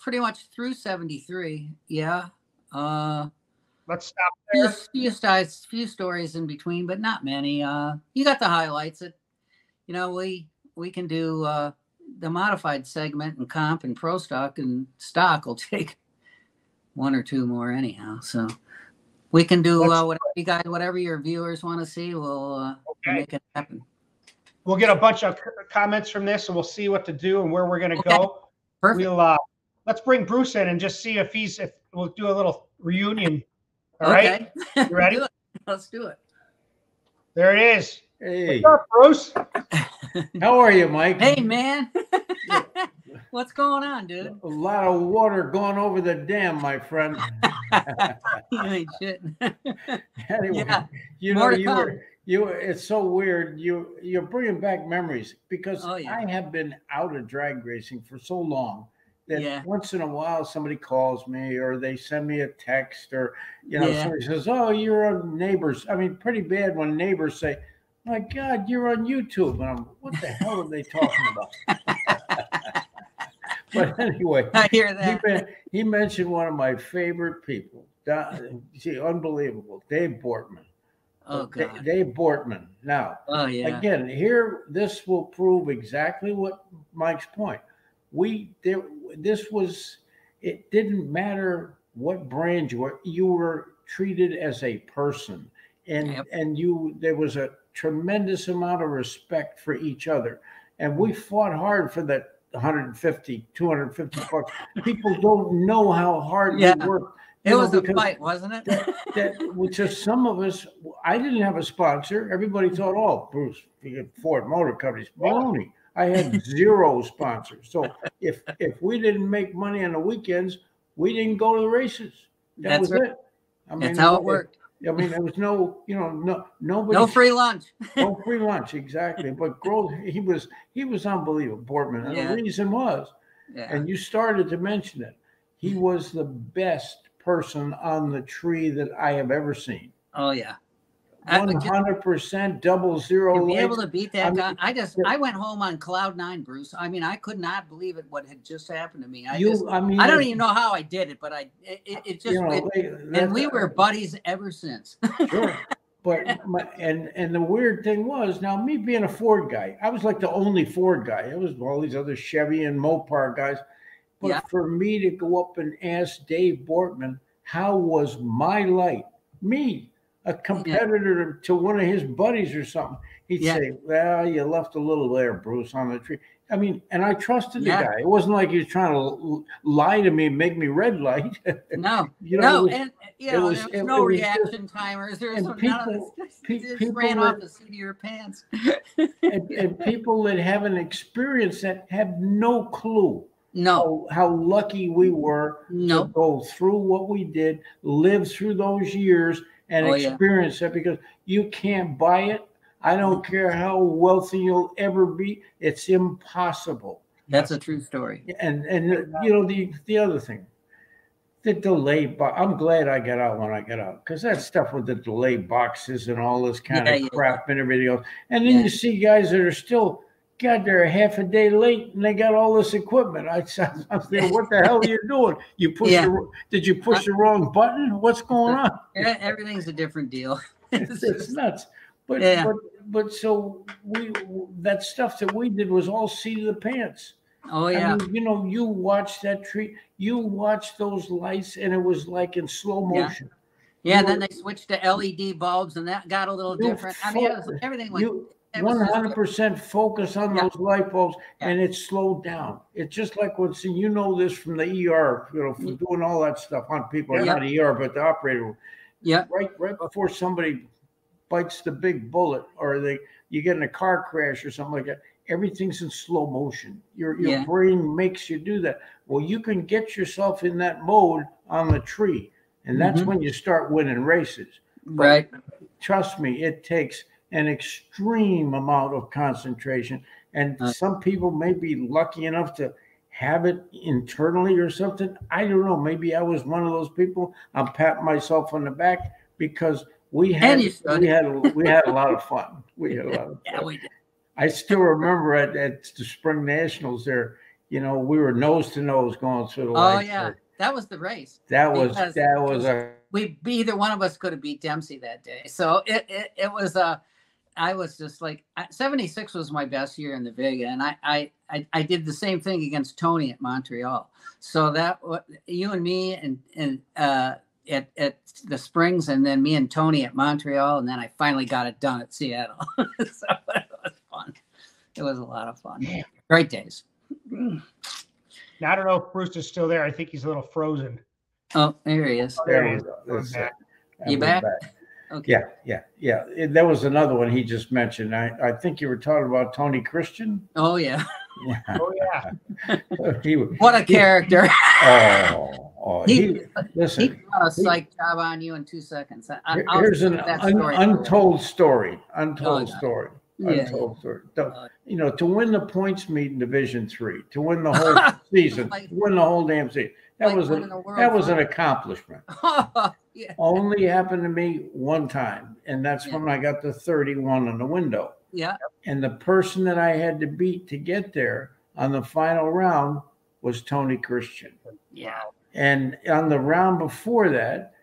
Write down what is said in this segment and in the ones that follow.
pretty much through 73. Yeah. Let's stop there. Few stories in between, but not many. You got the highlights. We can do the modified segment and comp and pro stock, and stock will take one or two more anyhow. So we can do whatever your viewers want to see. We'll make it happen. We'll get a bunch of comments from this, and we'll see what to do and where we're going to go. Perfect. Let's bring Bruce in and just see if we'll do a little reunion. All right. You ready? Let's do it. There it is. Hey. What's up, Bruce? How are you, Mike? Hey, man. What's going on, dude? A lot of water going over the dam, my friend. You ain't shit. Anyway, it's so weird. You're bringing back memories because I have been out of drag racing for so long that once in a while somebody calls me or they send me a text or somebody says, "Oh, you're on Neighbors." I mean, pretty bad when neighbors say, "My God, you're on YouTube," and I'm, what the hell are they talking about? But anyway, I hear that. He mentioned one of my favorite people. Unbelievable, Dave Bortman. Oh, God. Dave Bortman. Now, again, here, this will prove exactly what Mike's point. It didn't matter what brand you were treated as a person. And there was a tremendous amount of respect for each other. And we fought hard for that 150, 250 bucks. People don't know how hard we worked. It was a fight, wasn't it? Which is some of us, I didn't have a sponsor. Everybody thought, "Oh, Bruce, you get Ford Motor Companies." Baloney. I had zero sponsors. So if we didn't make money on the weekends, we didn't go to the races. That was it. I mean, that's how it worked. I mean, there was nobody. No free lunch. No free lunch, exactly. But he was unbelievable, Bortman. And the reason was, and you started to mention it, he was the best person on the tree that I have ever seen. Oh yeah. 100% 00. To be able to beat that guy, I went home on cloud 9, Bruce. I mean, I could not believe it. What had just happened to me. I don't even know how I did it, but it just. And we were buddies ever since. Sure, but and the weird thing was, now me being a Ford guy, I was like the only Ford guy. It was all these other Chevy and Mopar guys, but for me to go up and ask Dave Bortman, how was my light? Me, a competitor to one of his buddies or something, he'd say, "Well, you left a little there, Bruce, on the tree." I mean, and I trusted the guy. It wasn't like he was trying to lie to me and make me red light. No, there was no reaction timers. There was people ran off the seat of your pants. and people that haven't experienced that have no clue. How lucky we were to go through what we did, live through those years, and experience that, because you can't buy it. I don't care how wealthy you'll ever be. It's impossible. That's a true story. And the other thing, the delay box. I'm glad I got out when I got out, because that stuff with the delay boxes and all this kind of crap and everything else. And then you see guys that are still, God, they're half a day late and they got all this equipment. I'm saying, what the hell are you doing? Did you push the wrong button? What's going on? Everything's a different deal. It's nuts. But so that stuff that we did was all seat of the pants. Oh yeah. I mean, you watched that tree, you watched those lights, and it was like in slow motion. Yeah. Then they switched to LED bulbs, and that got a little different. I mean, everything went. 100% focus on those light bulbs, and it slowed down. It's just like this from the ER, from doing all that stuff on people, not ER, but the operator. Yeah. Right before somebody bites the big bullet, or you get in a car crash or something like that, everything's in slow motion. Your brain makes you do that. Well, you can get yourself in that mode on the tree, and that's when you start winning races. Right. But trust me, it takes an extreme amount of concentration, and some people may be lucky enough to have it internally or something. I don't know. Maybe I was one of those people. I'm patting myself on the back because we had a lot of fun. We had a lot of fun. Yeah, we did. I still remember at the Spring Nationals there, you know, we were nose to nose going through the Oh lights. yeah, that was the race. That was a. Either one of us could have beat Dempsey that day. So it was I was just like 76 was my best year in the Vega, and I did the same thing against Tony at Montreal. So that you and me and at the Springs, and then me and Tony at Montreal, and then I finally got it done at Seattle. So it was fun. It was a lot of fun. Yeah. Great days. Now, I don't know if Bruce is still there. I think he's a little frozen. Oh, there he is. Oh, there he is. You back? Okay. Yeah. There was another one he just mentioned. I think you were talking about Tony Christian. Oh yeah. Oh yeah. What a character. He got a psych job on you in 2 seconds. Here's an untold story. Untold story. You know, to win the points meet in Division III, to win the whole season, to win the whole damn season. That was an accomplishment. Yeah. Only happened to me one time, and that's when I got the 31 on the window. Yeah. And the person that I had to beat to get there on the final round was Tony Christian. Yeah. And on the round before that,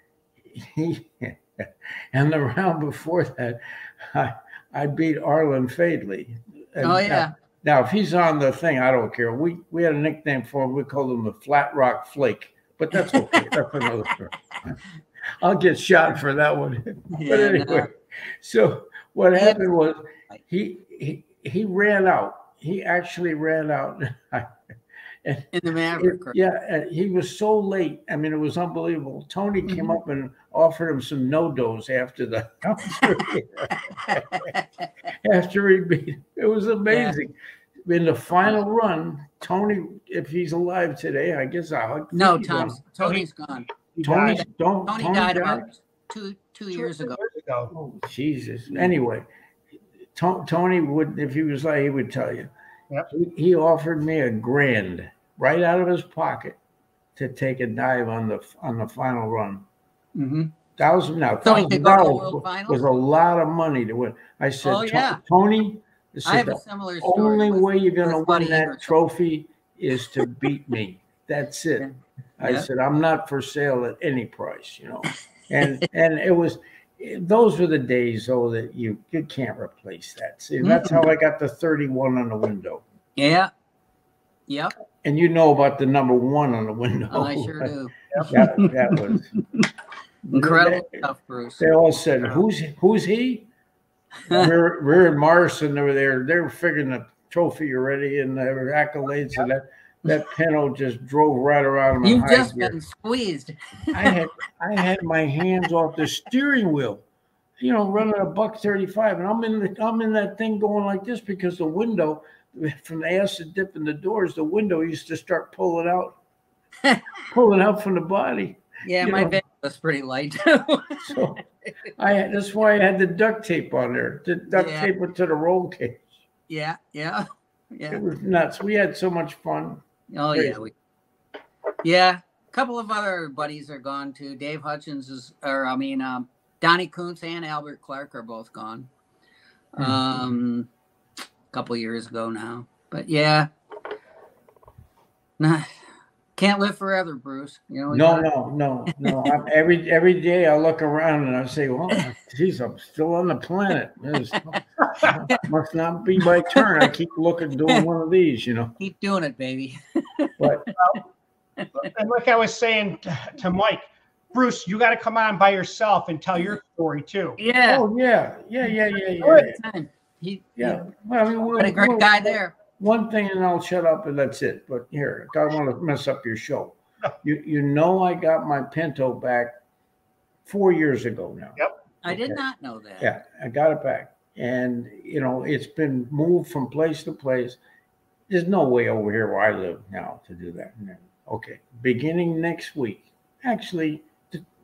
I beat Arlen Fadley. Oh yeah. Now, if he's on the thing, I don't care. We had a nickname for him. We called him the Flat Rock Flake, but that's okay. That's another story. I'll get shot for that one. Yeah, but anyway, so what happened was he ran out. He actually ran out. In the Maverick. He was so late. I mean, it was unbelievable. Tony came up and offered him some no-dos after he beat him. It was amazing. Yeah. In the final run, Tony, if he's alive today, I guess Tony's gone. Tony died about two years ago. Oh, Jesus. Anyway, Tony would, if he was like, he would tell you. Yep. He offered me $1,000 right out of his pocket to take a dive on the final run. $1,000 was a lot of money to win. I said, Tony, I have a similar story. Only way you're going to win that trophy is to beat me. That's it. Yeah. I said, I'm not for sale at any price, you know. And it was, those were the days, though, that you can't replace that. See, that's how I got the 31 on the window. Yeah. Yep. And you know about the number 1 on the window. Oh, I sure do. That was incredible stuff, Bruce. They all said, "Who's he?" Rear and Morrison, they were there. They were figuring the trophy already, and there were accolades, and that Pinto just drove right around my You've just been squeezed. I had my hands off the steering wheel, you know, running a $135, and I'm in that thing going like this because the window, from the acid dip in the doors, the window used to start pulling out from the body. Yeah, my bed was pretty light too. So that's why I had the duct tape on there, to duct tape it to the roll cage. Yeah. It was nuts. We had so much fun. Oh yeah, a couple of other buddies are gone too. Dave Hutchins Donnie Kuntz and Albert Clark are both gone. A couple years ago now, but yeah, can't live forever, Bruce. You know. No. Every day I look around and I say, well, geez, I'm still on the planet. Must not be my turn. I keep doing one of these, you know. Keep doing it, baby. But and like I was saying to Mike, Bruce, you got to come on by yourself and tell your story too. Yeah. Oh yeah. Well, I mean, what a great guy there. One thing, and I'll shut up, and that's it. But here, I don't want to mess up your show. You know, I got my Pinto back 4 years ago now. Yep. I did not know that. Yeah, I got it back, and you know, it's been moved from place to place. There's no way over here where I live now to do that. Okay, beginning next week, actually,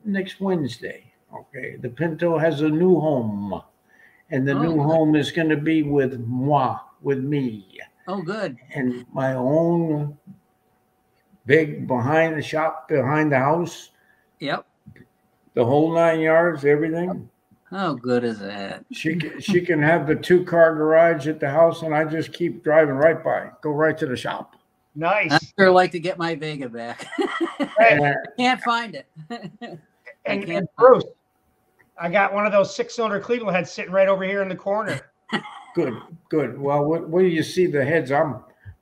next Wednesday. Okay, the Pinto has a new home, and the new home is going to be with me. Oh, good. And my own big behind the house. Yep. The whole 9 yards, everything. How good is that? She can have the 2-car garage at the house, and I just keep driving right by. Go right to the shop. Nice. I'd sure like to get my Vega back. I can't find it. And Bruce, I got one of those 6-cylinder Cleveland heads sitting right over here in the corner. Good. Well, what do you see the heads I'm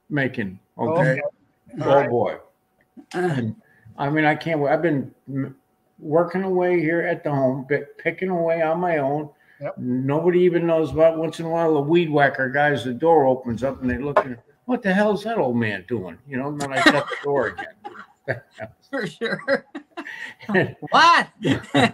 making? Okay. Oh boy. And, I mean, I can't wait. I've been working away here at the home, picking away on my own. Yep. Nobody even knows about. Once in a while, the weed whacker guys, the door opens up and they look at, what the hell is that old man doing? You know, and then I shut the door again. For sure. What? Yeah, right.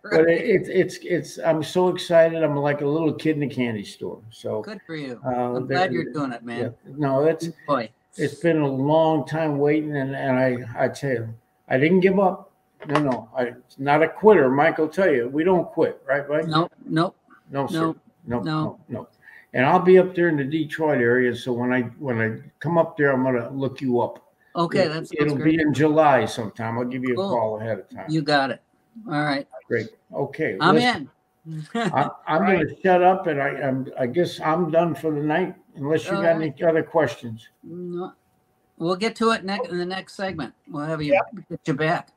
But it's I'm so excited. I'm like a little kid in a candy store. So good for you. I'm glad you're doing it, man. Yeah, no, it's been a long time waiting, and I tell you, I didn't give up. No, it's not a quitter. Mike will tell you, we don't quit, right, Mike? Nope. No, sir. No. And I'll be up there in the Detroit area. So when I come up there, I'm gonna look you up. Okay, it'll great. Be in July sometime. I'll give you a call ahead of time. You got it. All right. Great. Okay. I'm in. I'm going to shut up, and I guess I'm done for the night. Unless you got any other questions. No. We'll get to it in the next segment. We'll have you get you back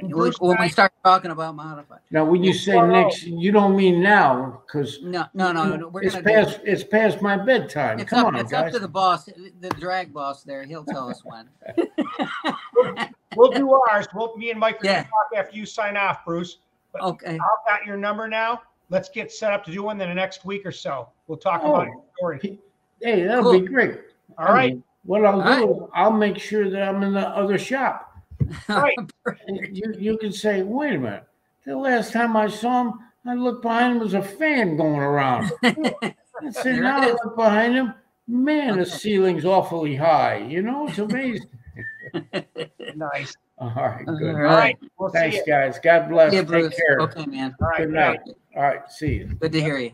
when we start talking about modified. Now, when you say next, you don't mean now, because no. It's past my bedtime. Come on, it's guys. up to the boss, the drag boss. There, he'll tell us when. We'll do ours. Me and Mike are going to talk after you sign off, Bruce. But okay. I've got your number now. Let's get set up to do one in the next week or so. We'll talk about your story. Hey, that'll be great. All right. What I'll do, I'll make sure that I'm in the other shop. Right. You can say, wait a minute. The last time I saw him, I looked behind him, was a fan going around. I said, now I look behind him, man, the ceiling's awfully high. You know, it's amazing. Nice. All right, good. All right. We'll Thanks, guys. God bless. Yeah, Take care. Okay, man. All right. Good night. All right. See you. Good to hear you.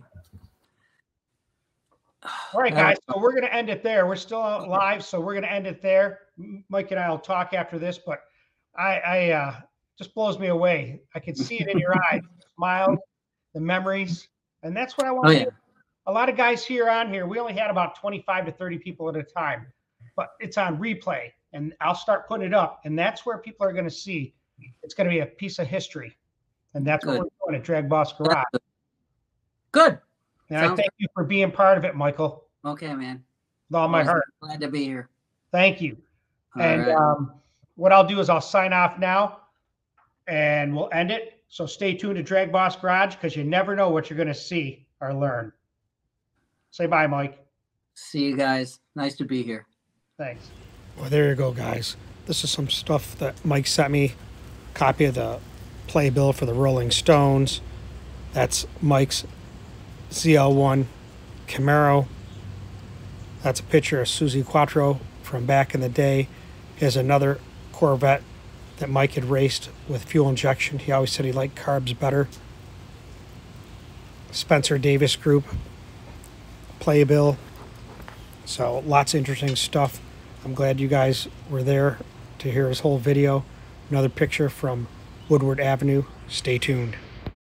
All right, guys. So we're going to end it there. We're still live, so we're going to end it there. Mike and I will talk after this, but I just blows me away. I can see it in your eyes, the smile, the memories, and that's what I want to do. A lot of guys on here, we only had about 25 to 30 people at a time, but it's on replay, and I'll start putting it up, and that's where people are going to see. It's going to be a piece of history, and that's what we're doing at DragBoss Garage. Good. And I thank you for being part of it, Michael. Okay, man. With all my heart. Glad to be here. Thank you. What I'll do is I'll sign off now, and we'll end it. So stay tuned to DragBoss Garage, because you never know what you're going to see or learn. Say bye, Mike. See you guys. Nice to be here. Thanks. Well, there you go, guys. This is some stuff that Mike sent me. Copy of the playbill for the Rolling Stones. That's Mike's ZL1 Camaro. That's a picture of Susie Quattro from back in the day. Here's another Corvette that Mike had raced with fuel injection. He always said he liked carbs better. Spencer Davis Group playbill. So lots of interesting stuff. I'm glad you guys were there to hear his whole video. Another picture from Woodward Avenue. Stay tuned.